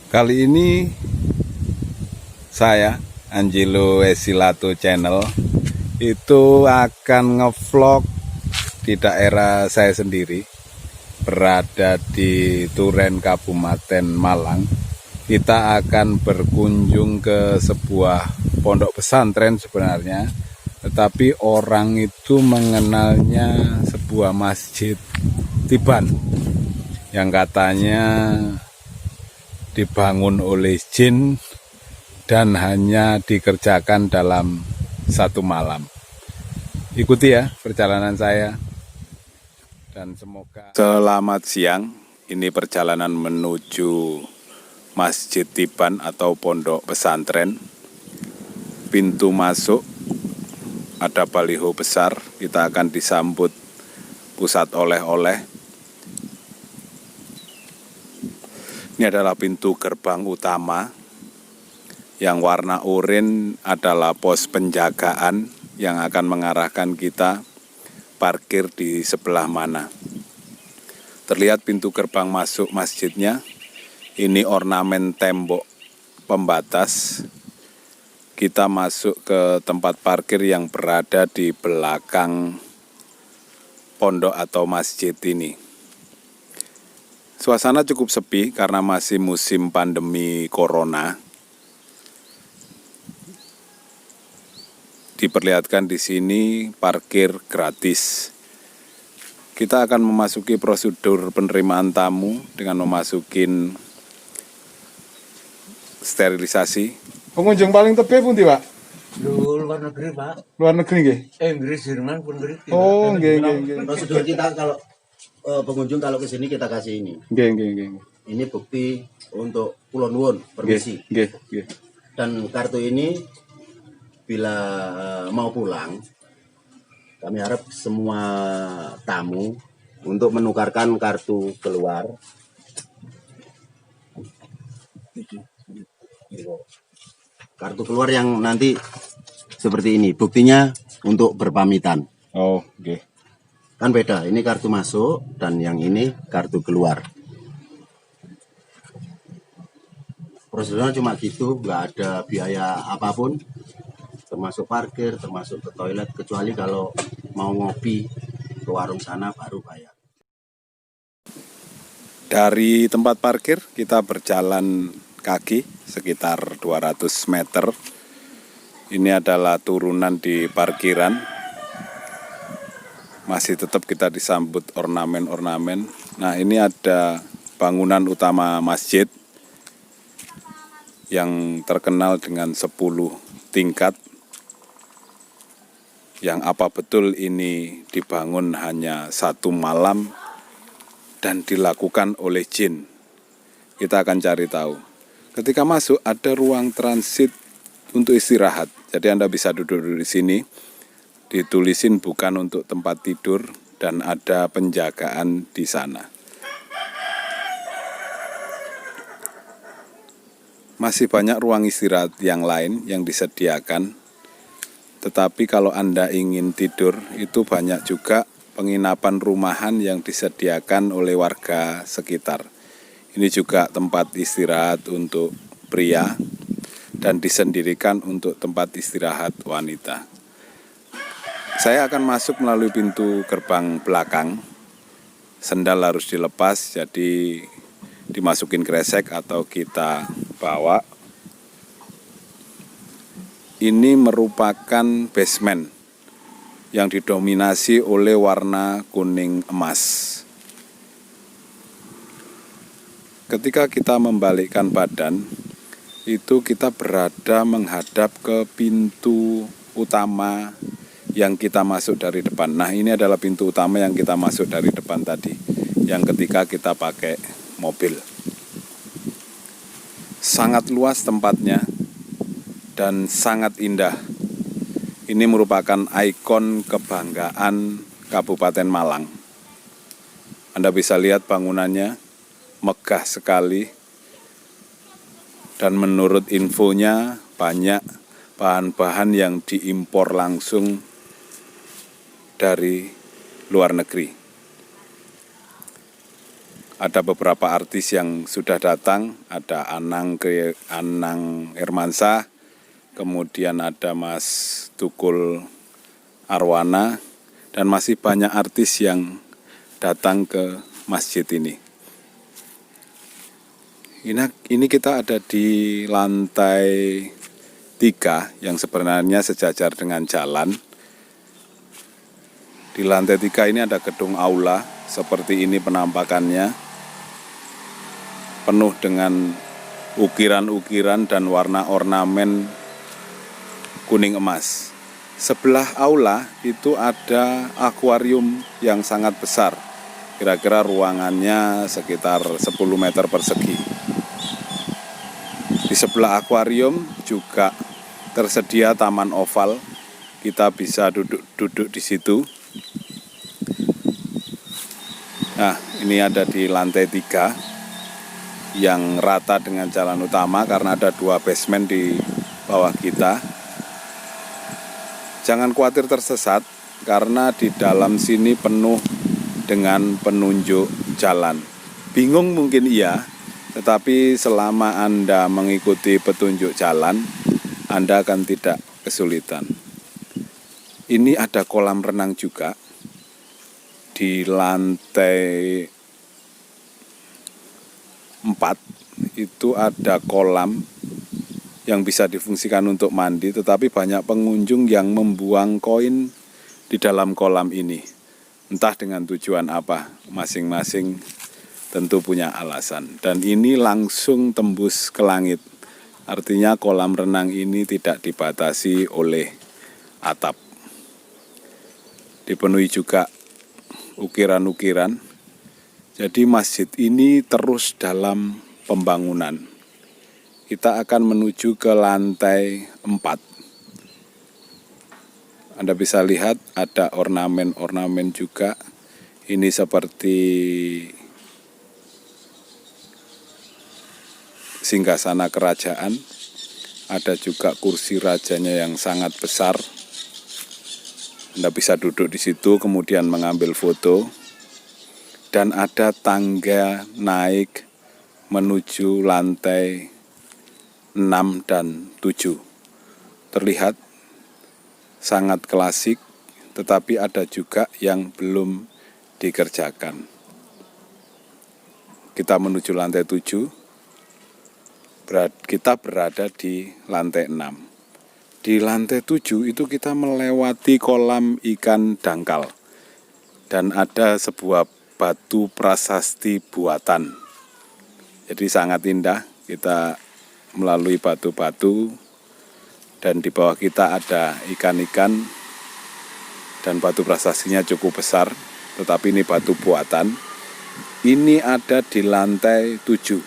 Kali ini saya, Angelo Esilato Channel, itu akan ngevlog di daerah saya sendiri, berada di Turen, Kabupaten Malang. Kita akan berkunjung ke sebuah pondok pesantren sebenarnya, tetapi orang itu mengenalnya sebuah masjid Tiban yang katanya dibangun oleh jin dan hanya dikerjakan dalam satu malam. Ikuti ya perjalanan saya dan semoga. Selamat siang, ini perjalanan menuju Masjid Tiban atau pondok pesantren. Pintu masuk ada baliho besar, kita akan disambut pusat oleh-oleh. Ini adalah pintu gerbang utama. Yang warna oranye adalah pos penjagaan yang akan mengarahkan kita parkir di sebelah mana. Terlihat pintu gerbang masuk masjidnya. Ini ornamen tembok pembatas. Kita masuk ke tempat parkir yang berada di belakang pondok atau masjid ini. Suasana cukup sepi karena masih musim pandemi corona. Diperlihatkan di sini parkir gratis. Kita akan memasuki prosedur penerimaan tamu dengan memasukin sterilisasi. Pengunjung paling tepi pundi, Pak? Luar negeri, Pak. Luar negeri nggih. Inggris, Jerman pun ngerti. Oh, nggih. Prosedur kita kalau pengunjung kalau ke sini kita kasih ini. Nggih. Ini bukti untuk kula nuwun permisi. Nggih. Dan kartu ini bila mau pulang, kami harap semua tamu untuk menukarkan kartu keluar. Kartu keluar yang nanti seperti ini, buktinya untuk berpamitan. Oh, nggih. Kan beda, ini kartu masuk dan yang ini kartu keluar. Prosedurnya cuma gitu, nggak ada biaya apapun, termasuk parkir, termasuk ke toilet, kecuali kalau mau ngopi ke warung sana baru bayar. Dari tempat parkir kita berjalan kaki sekitar 200 meter. Ini adalah turunan di parkiran. Masih tetap kita disambut ornamen-ornamen. Nah, ini ada bangunan utama masjid yang terkenal dengan 10 tingkat. Yang apa betul ini dibangun hanya satu malam dan dilakukan oleh jin? Kita akan cari tahu. Ketika masuk ada ruang transit untuk istirahat. Jadi Anda bisa duduk di sini. Ditulisin bukan untuk tempat tidur dan ada penjagaan di sana. Masih banyak ruang istirahat yang lain yang disediakan. Tetapi kalau Anda ingin tidur, itu banyak juga penginapan rumahan yang disediakan oleh warga sekitar. Ini juga tempat istirahat untuk pria dan disendirikan untuk tempat istirahat wanita. Saya akan masuk melalui pintu gerbang belakang. Sendal harus dilepas, jadi dimasukin kresek atau kita bawa. Ini merupakan basement yang didominasi oleh warna kuning emas. Ketika kita membalikkan badan, itu kita berada menghadap ke pintu utama yang kita masuk dari depan. Nah, ini adalah pintu utama yang kita masuk dari depan tadi, yang ketika kita pakai mobil. Sangat luas tempatnya dan sangat indah. Ini merupakan ikon kebanggaan Kabupaten Malang. Anda bisa lihat bangunannya megah sekali. Dan menurut infonya banyak bahan-bahan yang diimpor langsung dari luar negeri. Ada beberapa artis yang sudah datang, ada Anang Hermansyah, kemudian ada Mas Tukul Arwana, dan masih banyak artis yang datang ke masjid ini. Ini kita ada di lantai 3 yang sebenarnya sejajar dengan jalan. Di lantai 3 ini ada gedung aula, seperti ini penampakannya. Penuh dengan ukiran-ukiran dan warna ornamen kuning emas. Sebelah aula itu ada akuarium yang sangat besar. Kira-kira ruangannya sekitar 10 meter persegi. Di sebelah akuarium juga tersedia taman oval. Kita bisa duduk di situ. Nah, ini ada di lantai 3 yang rata dengan jalan utama karena ada 2 basement di bawah kita. Jangan khawatir tersesat karena di dalam sini penuh dengan penunjuk jalan. Bingung mungkin iya, tetapi selama Anda mengikuti petunjuk jalan, Anda akan tidak kesulitan. Ini ada kolam renang juga di lantai 4, itu ada kolam yang bisa difungsikan untuk mandi, tetapi banyak pengunjung yang membuang koin di dalam kolam ini. Entah dengan tujuan apa, masing-masing tentu punya alasan. Dan ini langsung tembus ke langit. Artinya kolam renang ini tidak dibatasi oleh atap. Dipenuhi juga ukiran-ukiran. Jadi masjid ini terus dalam pembangunan. Kita akan menuju ke lantai 4. Anda bisa lihat ada ornamen-ornamen juga. Ini seperti singgasana kerajaan. Ada juga kursi rajanya yang sangat besar. Anda bisa duduk di situ kemudian mengambil foto. Dan ada tangga naik menuju lantai 6 dan 7. Terlihat sangat klasik, tetapi ada juga yang belum dikerjakan. Kita menuju lantai 7, kita berada di lantai 6. Di lantai 7 itu kita melewati kolam ikan dangkal. Dan ada sebuah batu prasasti buatan. Jadi sangat indah, kita melalui batu-batu dan di bawah kita ada ikan-ikan dan batu prasastinya cukup besar, tetapi ini batu buatan. Ini ada di lantai 7,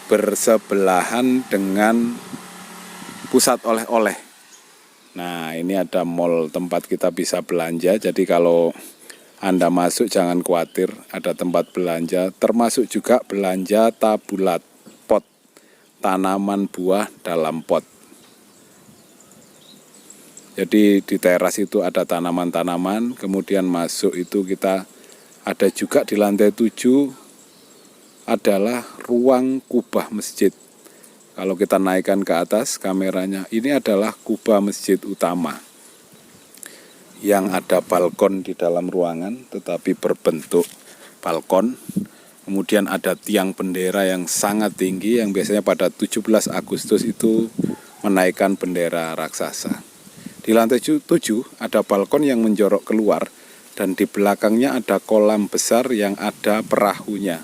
bersebelahan dengan pusat oleh-oleh. Nah, ini ada mall tempat kita bisa belanja, jadi kalau Anda masuk jangan khawatir, ada tempat belanja, termasuk juga belanja tabulat pot, tanaman buah dalam pot. Jadi di teras itu ada tanaman-tanaman, kemudian masuk itu kita ada juga di lantai 7 adalah ruang kubah masjid. Kalau kita naikkan ke atas kameranya, ini adalah kubah masjid utama. Yang ada balkon di dalam ruangan, tetapi berbentuk balkon. Kemudian ada tiang bendera yang sangat tinggi, yang biasanya pada 17 Agustus itu menaikkan bendera raksasa. Di lantai 7 ada balkon yang menjorok keluar, dan di belakangnya ada kolam besar yang ada perahunya.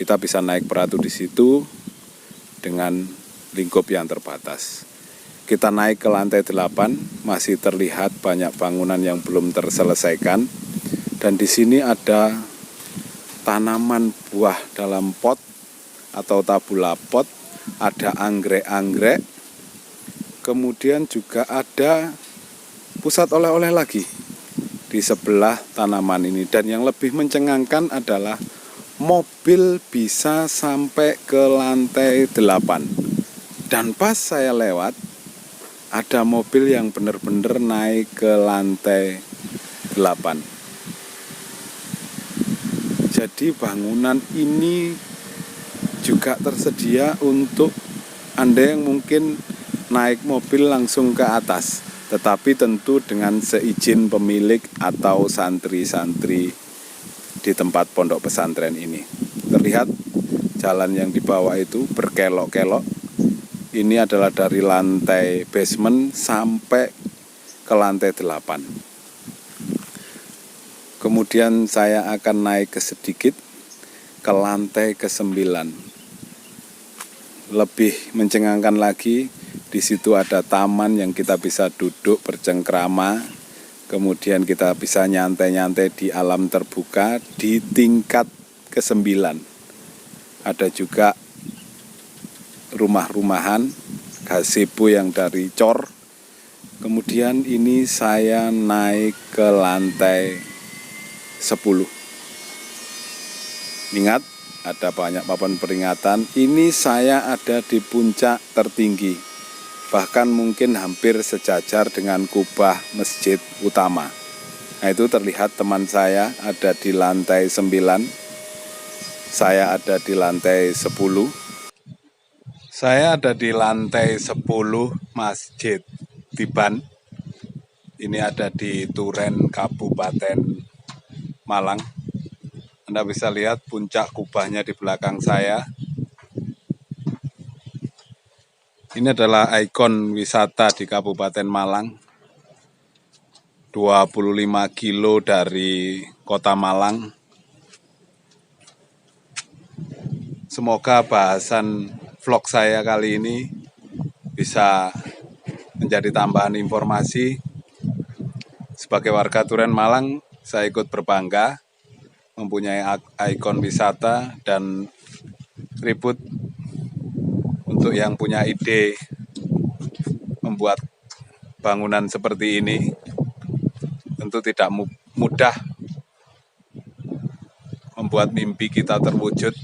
Kita bisa naik perahu di situ dengan lingkup yang terbatas. Kita naik ke lantai 8, masih terlihat banyak bangunan yang belum terselesaikan. Dan di sini ada tanaman buah dalam pot atau tabula pot, ada anggrek-anggrek. Kemudian juga ada pusat oleh-oleh lagi di sebelah tanaman ini. Dan yang lebih mencengangkan adalah mobil bisa sampai ke lantai 8. Dan pas saya lewat, ada mobil yang benar-benar naik ke lantai 8. Jadi bangunan ini juga tersedia untuk Anda yang mungkin naik mobil langsung ke atas, tetapi tentu dengan seizin pemilik atau santri-santri di tempat pondok pesantren ini. Terlihat jalan yang di bawah itu berkelok-kelok. Ini adalah dari lantai basement sampai ke lantai 8. Kemudian saya akan naik ke sedikit ke lantai ke-9. Lebih mencengangkan lagi, di situ ada taman yang kita bisa duduk bercengkrama. Kemudian kita bisa nyantai-nyantai di alam terbuka di tingkat ke-9. Ada juga rumah-rumahan, gazebo yang dari cor. Kemudian ini saya naik ke lantai 10. Ingat, ada banyak papan peringatan. Ini saya ada di puncak tertinggi, bahkan mungkin hampir sejajar dengan kubah masjid utama. Nah, itu terlihat teman saya ada di lantai 9, saya ada di lantai 10. Saya ada di lantai 10 Masjid Tiban. Ini ada di Turen, Kabupaten Malang. Anda bisa lihat puncak kubahnya di belakang saya. Ini adalah ikon wisata di Kabupaten Malang. 25 kilo dari kota Malang. Semoga bahasan vlog saya kali ini bisa menjadi tambahan informasi. Sebagai warga Turen Malang, saya ikut berbangga mempunyai ikon wisata dan tribut untuk yang punya ide membuat bangunan seperti ini. Tentu tidak mudah membuat mimpi kita terwujud,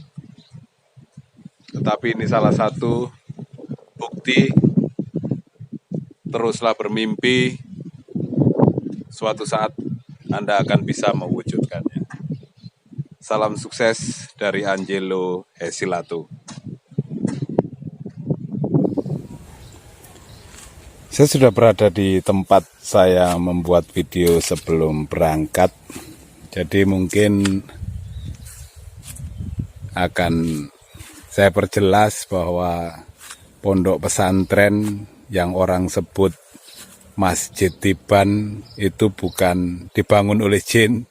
tetapi ini salah satu bukti. Teruslah bermimpi, suatu saat Anda akan bisa mewujudkannya. Salam sukses dari Angelo Hesilato. Saya sudah berada di tempat saya membuat video sebelum berangkat. Jadi mungkin akan saya perjelas bahwa pondok pesantren yang orang sebut Masjid Tiban itu bukan dibangun oleh jin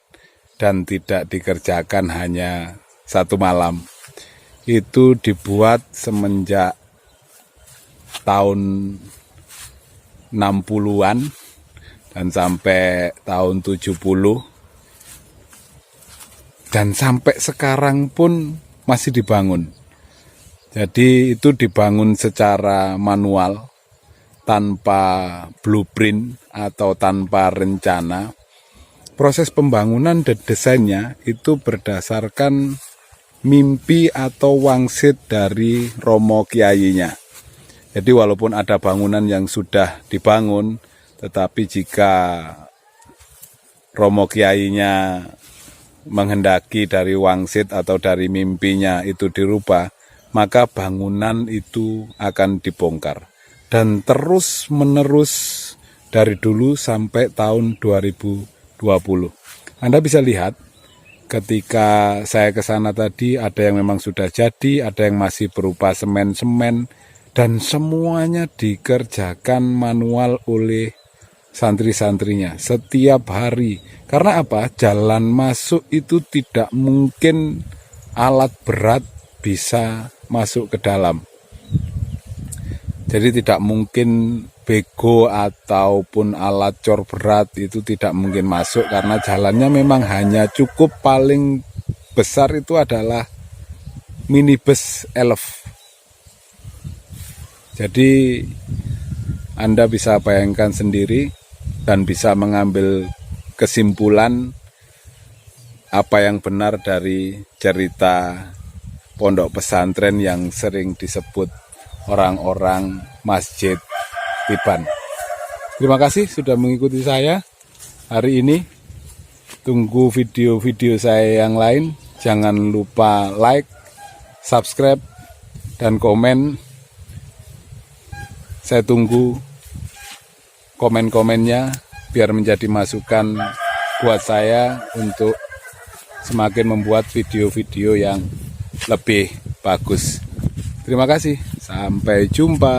dan tidak dikerjakan hanya satu malam. Itu dibuat semenjak tahun 60-an dan sampai tahun 70, dan sampai sekarang pun masih dibangun. Jadi itu dibangun secara manual, tanpa blueprint atau tanpa rencana. Proses pembangunan dan desainnya itu berdasarkan mimpi atau wangsit dari romo kiainya. Jadi walaupun ada bangunan yang sudah dibangun, tetapi jika romo kiainya menghendaki dari wangsit atau dari mimpinya itu dirubah, maka bangunan itu akan dibongkar. Dan terus menerus dari dulu sampai tahun 2020. Anda bisa lihat ketika saya ke sana tadi, ada yang memang sudah jadi, ada yang masih berupa semen-semen, dan semuanya dikerjakan manual oleh santri-santrinya setiap hari. Karena apa? Jalan masuk itu tidak mungkin alat berat bisa masuk ke dalam. Jadi tidak mungkin bego ataupun alat cor berat itu tidak mungkin masuk, karena jalannya memang hanya cukup paling besar itu adalah minibus elf. Jadi Anda bisa bayangkan sendiri dan bisa mengambil kesimpulan apa yang benar dari cerita pondok pesantren yang sering disebut orang-orang Masjid Tiban. Terima kasih sudah mengikuti saya hari ini. Tunggu video-video saya yang lain. Jangan lupa like, subscribe, dan komen. Saya tunggu komen-komennya biar menjadi masukan buat saya untuk semakin membuat video-video yang lebih bagus. Terima kasih. Sampai jumpa.